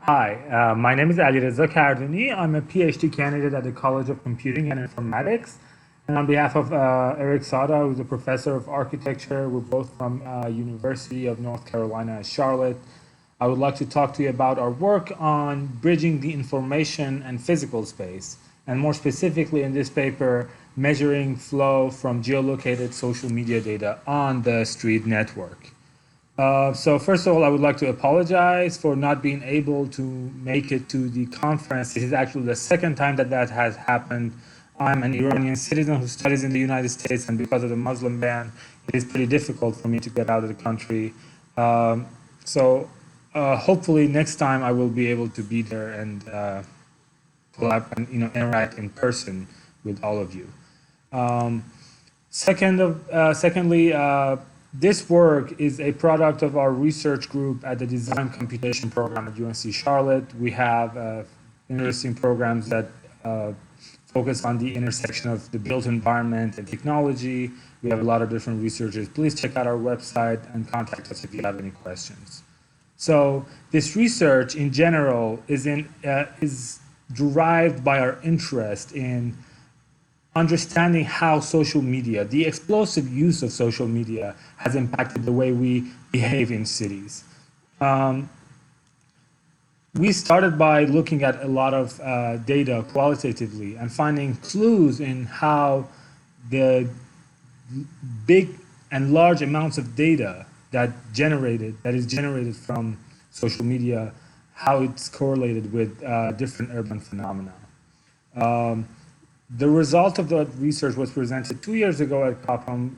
Hi, my name is Alireza Karduni. I'm a PhD candidate at the College of Computing and Informatics. And on behalf of Eric Sauda, who's a professor of architecture, we're both from University of North Carolina at Charlotte. I would like to talk to you about our work on bridging the information and physical space, and more specifically in this paper, measuring flow from geolocated social media data on the street network. So first of all, I would like to apologize for not being able to make it to the conference. This is actually the second time that has happened. I'm an Iranian citizen who studies in the United States, and because of the Muslim ban, it is pretty difficult for me to get out of the country. So hopefully next time I will be able to be there and collab and interact in person with all of you. Secondly, this work is a product of our research group at the Design Computation program at UNC Charlotte. We have interesting programs that focus on the intersection of the built environment and technology. We have a lot of different researchers. Please check out our website and contact us if you have any questions. So this research in general is derived by our interest in understanding how social media, the explosive use of social media, has impacted the way we behave in cities. We started by looking at a lot of data qualitatively and finding clues in how the big and large amounts of data that is generated from social media, how it's correlated with different urban phenomena. The result of that research was presented 2 years ago at CUPUM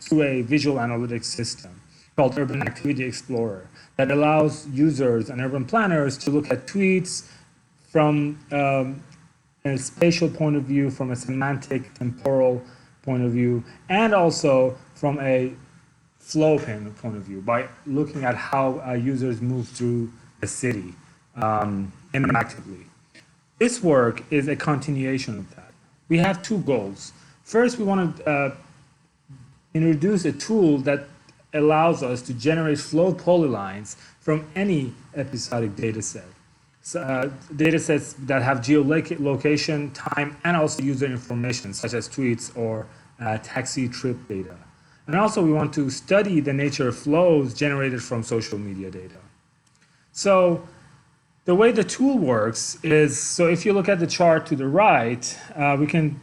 through a visual analytics system called Urban Activity Explorer that allows users and urban planners to look at tweets from a spatial point of view, from a semantic, temporal point of view, and also from a flow point of view by looking at how users move through the city interactively. This work is a continuation of that. We have two goals. First, we want to introduce a tool that allows us to generate flow polylines from any episodic data set. Data sets that have geolocation, time, and also user information, such as tweets or taxi trip data. And also, we want to study the nature of flows generated from social media data. So, the way the tool works is, so if you look at the chart to the right, we can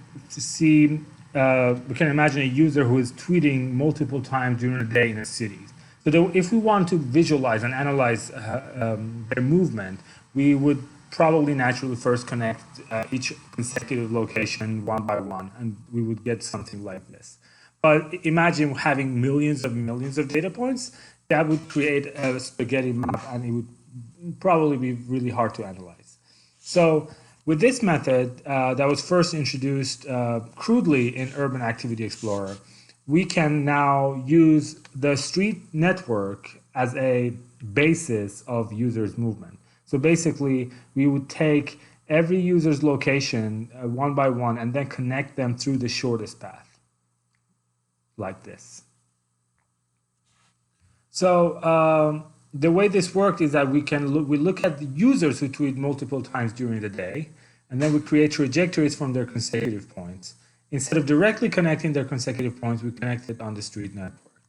imagine a user who is tweeting multiple times during the day in a city. So if we want to visualize and analyze their movement, we would probably naturally first connect each consecutive location one by one, and we would get something like this. But imagine having millions of data points. That would create a spaghetti map, and it would probably be really hard to analyze. So with this method that was first introduced crudely in Urban Activity Explorer, we can now use the street network as a basis of users' movement. So basically, we would take every user's location one by one and then connect them through the shortest path, like this. So the way this worked is that we look at the users who tweet multiple times during the day, and then we create trajectories from their consecutive points. Instead of directly connecting their consecutive points, we connect it on the street network.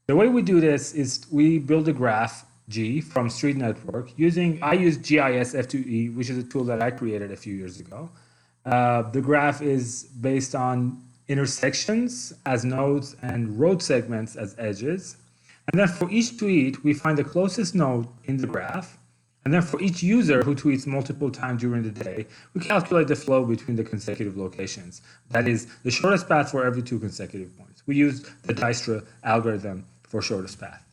The way we do this is we build a graph G from street network I use GIS F2E, which is a tool that I created a few years ago. The graph is based on intersections as nodes and road segments as edges. And then for each tweet, we find the closest node in the graph. And then for each user who tweets multiple times during the day, we calculate the flow between the consecutive locations. That is the shortest path for every two consecutive points. We use the Dijkstra algorithm for shortest path.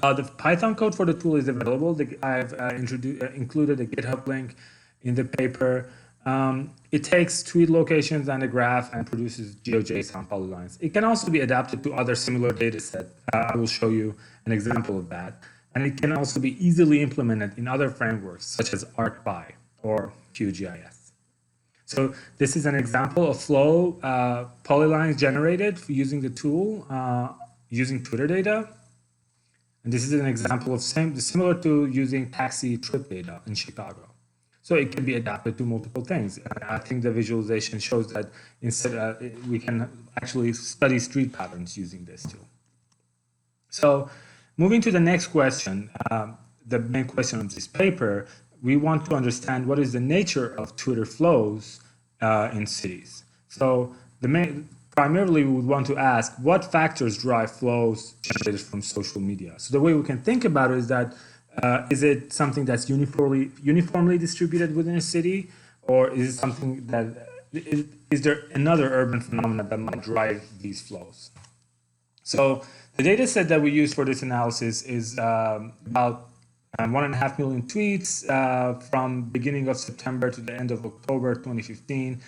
The Python code for the tool is available. I've included a GitHub link in the paper. It takes tweet locations and a graph and produces GeoJSON polylines. It can also be adapted to other similar data sets. I will show you an example of that. And it can also be easily implemented in other frameworks, such as ArcPy or QGIS. So this is an example of flow polylines generated using the tool, using Twitter data. And this is an example of similar to using taxi trip data in Chicago. So it can be adapted to multiple things. I think the visualization shows that instead we can actually study street patterns using this too. So moving to the next question, the main question of this paper, we want to understand what is the nature of Twitter flows in cities. So primarily we would want to ask what factors drive flows generated from social media. So the way we can think about it is that is it something that's uniformly distributed within a city, or is it something that is there another urban phenomenon that might drive these flows? So the data set that we use for this analysis is about 1.5 million tweets from beginning of September to the end of October 2015.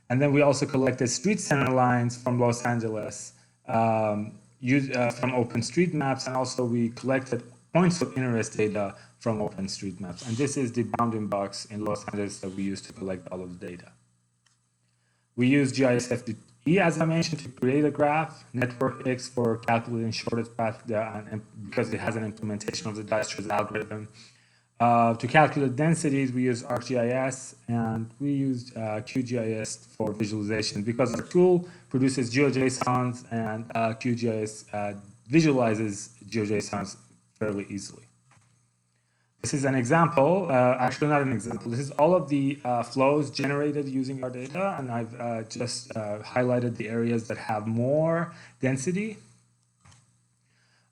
And then we also collected street center lines from Los Angeles from OpenStreetMaps, and also we collected points of interest data from OpenStreetMaps. And this is the bounding box in Los Angeles that we use to collect all of the data. We use GISFDE, as I mentioned, to create a graph, Network X for calculating shortest path, because it has an implementation of the Dijestra's algorithm. To calculate densities, we use ArcGIS, and we used QGIS for visualization because our tool produces GeoJSONs, and QGIS visualizes GeoJSONs fairly easily. This is an example, actually not an example, this is all of the flows generated using our data, and I've just highlighted the areas that have more density.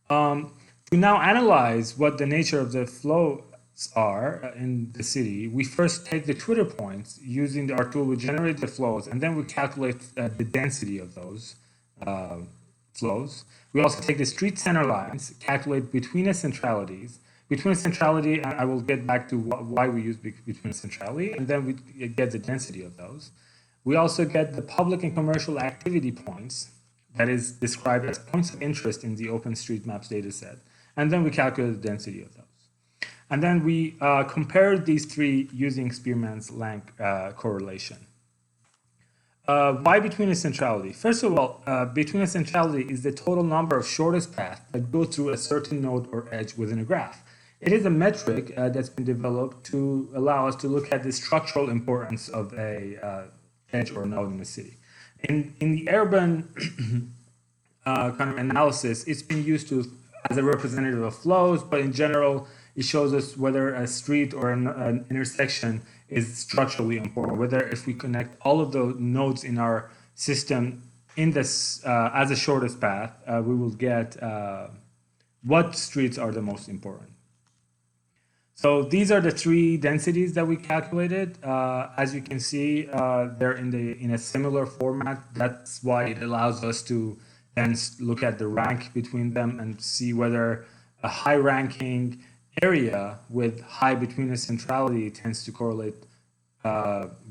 To now analyze what the nature of the flows are in the city, we first take the Twitter points using our tool to generate the flows, and then we calculate the density of those flows. We also take the street center lines, calculate between centralities. Between centrality, I will get back to why we use between centrality, and then we get the density of those. We also get the public and commercial activity points, that is described as points of interest in the OpenStreetMaps dataset, and then we calculate the density of those. And then we compare these three using Spearman's-Lank correlation. Why between centrality? First of all, between centrality is the total number of shortest paths that go through a certain node or edge within a graph. It is a metric that's been developed to allow us to look at the structural importance of a edge or node in a city. In the urban kind of analysis, it's been used as a representative of flows, but in general, it shows us whether a street or an intersection is structurally important, whether if we connect all of the nodes in our system in this as a shortest path, we will get what streets are the most important. So these are the three densities that we calculated. As you can see, they're in a similar format. That's why it allows us to then look at the rank between them and see whether a high ranking area with high between centrality tends to correlate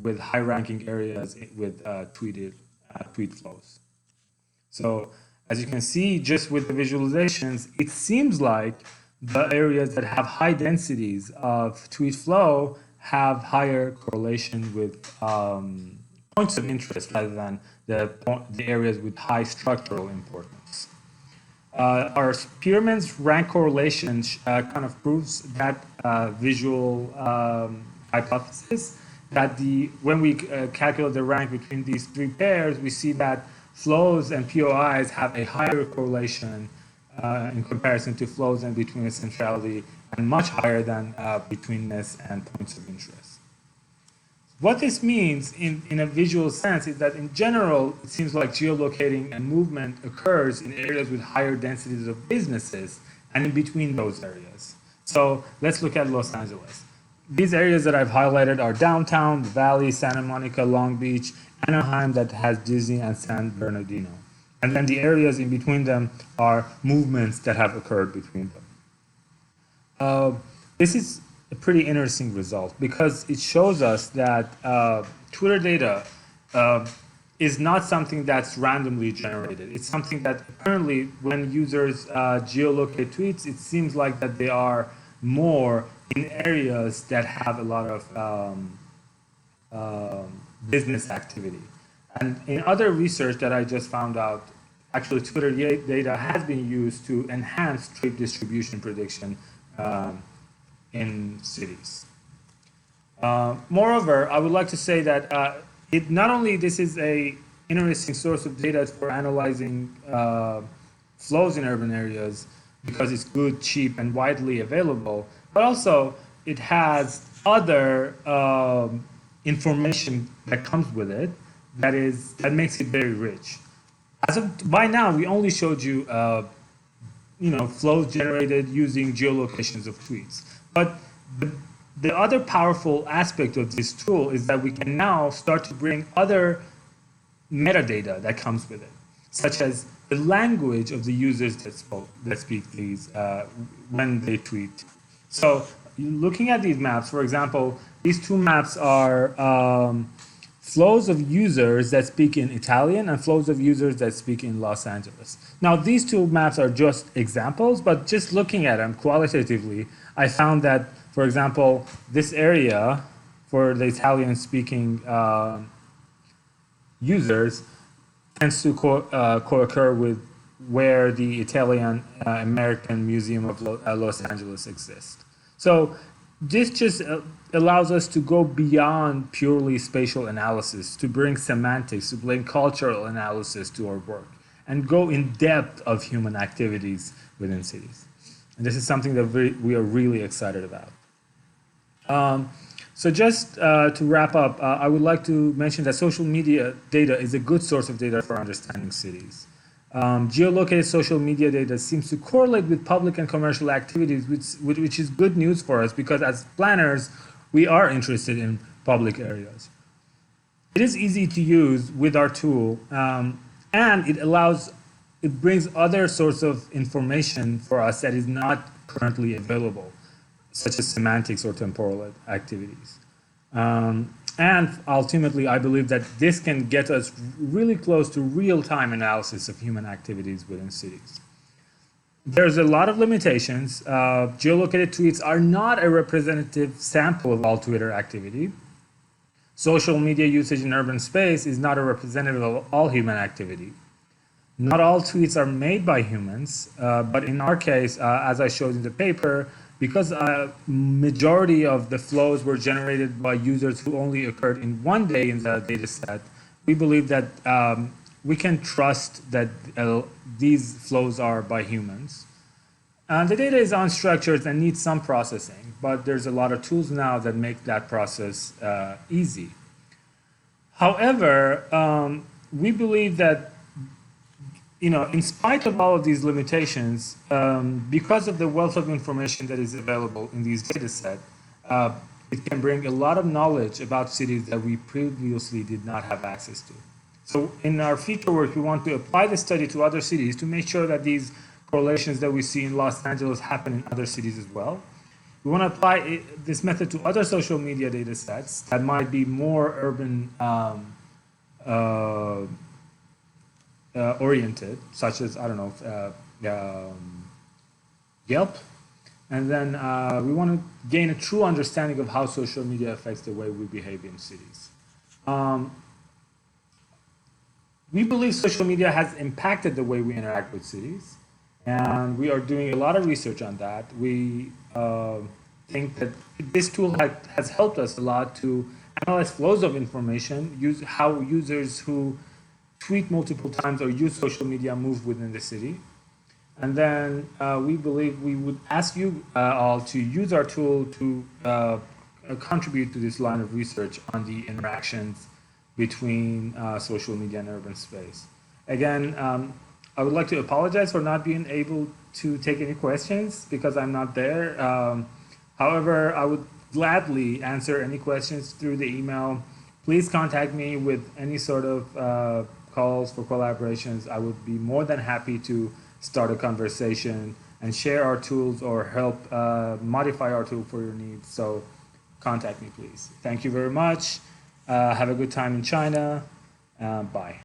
with high ranking areas with tweet flows. So as you can see, just with the visualizations, it seems like the areas that have high densities of tweet flow have higher correlation with points of interest rather than the areas with high structural importance. Our Spearman's rank correlation kind of proves that visual hypothesis, that when we calculate the rank between these three pairs, we see that flows and POIs have a higher correlation in comparison to flows and between centrality, and much higher than betweenness and points of interest. What this means in a visual sense is that in general, it seems like geolocating and movement occurs in areas with higher densities of businesses and in between those areas. So let's look at Los Angeles. These areas that I've highlighted are downtown, the Valley, Santa Monica, Long Beach, Anaheim that has Disney, and San Bernardino. And then the areas in between them are movements that have occurred between them. This is a pretty interesting result because it shows us that Twitter data is not something that's randomly generated. It's something that apparently when users geolocate tweets, it seems like that they are more in areas that have a lot of business activity. And in other research that I just found out, actually Twitter data has been used to enhance trip distribution prediction in cities. Moreover, I would like to say that it not only this is a interesting source of data for analyzing flows in urban areas because it's good, cheap, and widely available, but also it has other information that comes with it that makes it very rich. By now, we only showed you flows generated using geolocations of tweets, but the other powerful aspect of this tool is that we can now start to bring other metadata that comes with it, such as the language of the users that speak these when they tweet. So looking at these maps, for example, these two maps are flows of users that speak in Italian and flows of users that speak in Los Angeles. Now, these two maps are just examples, but just looking at them qualitatively, I found that, for example, this area for the Italian-speaking users tends to co-occur with where the Italian American Museum of Los Angeles exists. So this just allows us to go beyond purely spatial analysis, to bring semantics, to bring cultural analysis to our work, and go in depth of human activities within cities. And this is something that we are really excited about. So just to wrap up, I would like to mention that social media data is a good source of data for understanding cities. Geolocated social media data seems to correlate with public and commercial activities, which is good news for us because as planners, we are interested in public areas. It is easy to use with our tool, and it brings other sorts of information for us that is not currently available, such as semantics or temporal activities. And ultimately, I believe that this can get us really close to real-time analysis of human activities within cities. There's a lot of limitations. Geolocated tweets are not a representative sample of all Twitter activity. Social media usage in urban space is not a representative of all human activity. Not all tweets are made by humans, but in our case, as I showed in the paper, because a majority of the flows were generated by users who only occurred in one day in the data set, we believe that we can trust that these flows are by humans. The data is unstructured and needs some processing, but there's a lot of tools now that make that process easy. However, we believe that in spite of all of these limitations, because of the wealth of information that is available in these data sets, it can bring a lot of knowledge about cities that we previously did not have access to. So in our future work, we want to apply the study to other cities to make sure that these correlations that we see in Los Angeles happen in other cities as well. We want to apply this method to other social media data sets that might be more urban oriented, such as, I don't know, Yelp. And then we want to gain a true understanding of how social media affects the way we behave in cities. We believe social media has impacted the way we interact with cities, and we are doing a lot of research on that. We think that this tool has helped us a lot to analyze flows of information, how users who tweet multiple times or use social media move within the city. And then we believe we would ask you all to use our tool to contribute to this line of research on the interactions between social media and urban space. Again, I would like to apologize for not being able to take any questions because I'm not there. However, I would gladly answer any questions through the email. Please contact me with any sort of calls for collaborations. I would be more than happy to start a conversation and share our tools or help modify our tool for your needs. So contact me, please. Thank you very much. Have a good time in China. Bye.